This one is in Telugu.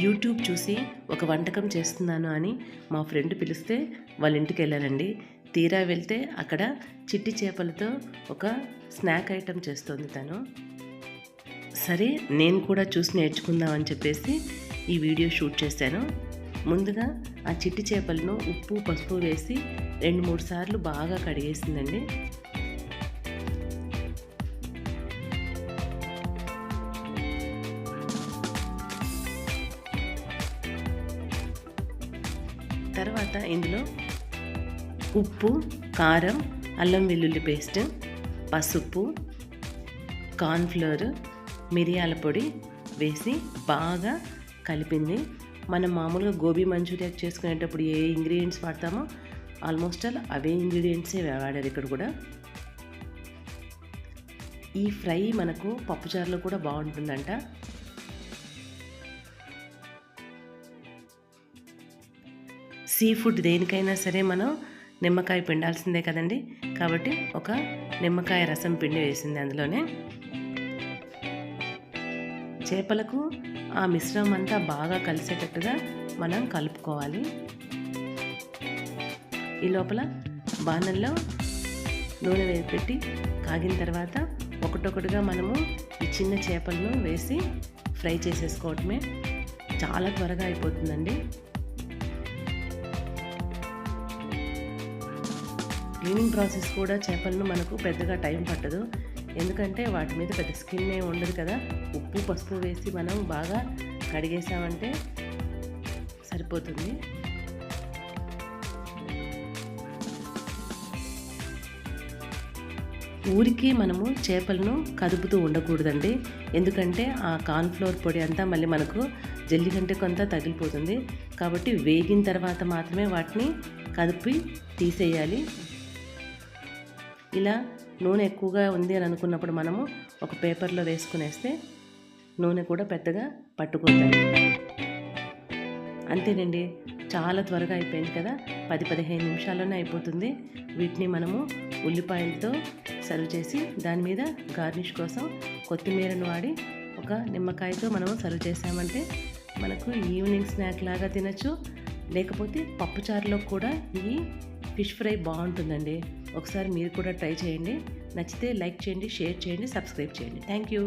యూట్యూబ్ చూసి ఒక వంటకం చేస్తున్నాను అని మా ఫ్రెండ్ పిలిస్తే వాళ్ళ ఇంటికి వెళ్ళానండి. తీరా వెళ్తే అక్కడ చిట్టి చేపలతో ఒక స్నాక్ ఐటెం చేస్తుంది తను. సరే నేను కూడా చూసి నేర్చుకుందామని చెప్పేసి ఈ వీడియో షూట్ చేశాను. ముందుగా ఆ చిట్టి చేపలను ఉప్పు పసుపు వేసి 2-3 సార్లు బాగా కడిగేసిందండి. తర్వాత ఇందులో ఉప్పు, కారం, అల్లం వెల్లుల్లి పేస్ట్, పసుపు, కార్న్ఫ్లోర్, మిరియాల పొడి వేసి బాగా కలిపింది. మనం మామూలుగా గోబీ మంచూరియా చేసుకునేటప్పుడు ఏ ఇంగ్రీడియంట్స్ వాడతామో ఆల్మోస్ట్ అవే ఇంగ్రీడియంట్సే వాడారు ఇక్కడ కూడా. ఈ ఫ్రై మనకు పప్పుచారులో కూడా బాగుంటుందంట. సీ ఫుడ్ దేనికైనా సరే మనం నిమ్మకాయ పిండాల్సిందే కదండి. కాబట్టి ఒక నిమ్మకాయ రసం పిండి వేసింది అందులోనే. చేపలకు ఆ మిశ్రమం అంతా బాగా కలిసేటట్టుగా మనం కలుపుకోవాలి. ఈ లోపల బాణల్లో నూనె పెట్టి కాగిన తర్వాత ఒకటొకటిగా మనము ఈ చిన్న చేపలను వేసి ఫ్రై చేసేసుకోవటమే. చాలా త్వరగా అయిపోతుందండి. క్లీనింగ్ ప్రాసెస్ కూడా చేపలను మనకు పెద్దగా టైం పట్టదు. ఎందుకంటే వాటి మీద పెద్ద స్కిన్ ఏమి ఉండదు కదా. ఉప్పు పసుపు వేసి మనం బాగా కడిగేసామంటే సరిపోతుంది. ఊరికి మనము చేపలను కదుపుతూ ఉండకూడదండి. ఎందుకంటే ఆ కార్న్ఫ్లోర్ పొడి అంతా మళ్ళీ మనకు జల్లి కంటే కొంత తగిలిపోతుంది. కాబట్టి వేగిన తర్వాత మాత్రమే వాటిని కదిపి తీసేయాలి. ఇలా నూనె ఎక్కువగా ఉంది అని అనుకున్నప్పుడు మనము ఒక పేపర్లో వేసుకునేస్తే నూనె కూడా పెద్దగా పట్టుకుంటుంది. అంతేనండి, చాలా త్వరగా అయిపోయింది కదా. 10-15 నిమిషాల్లోనే అయిపోతుంది. వీటిని మనము ఉల్లిపాయలతో సర్వ్ చేసి దాని మీద గార్నిష్ కోసం కొత్తిమీరను వాడి ఒక నిమ్మకాయతో మనము సర్వ్ చేసామంటే మనకు ఈవినింగ్ స్నాక్ లాగా తినచ్చు. లేకపోతే పప్పుచారులో కూడా ఈ ఫిష్ ఫ్రై బాగుంటుందండి. ఒకసారి మీరు కూడా ట్రై చేయండి. నచ్చితే లైక్ చేయండి, షేర్ చేయండి, సబ్స్క్రైబ్ చేయండి. Thank you.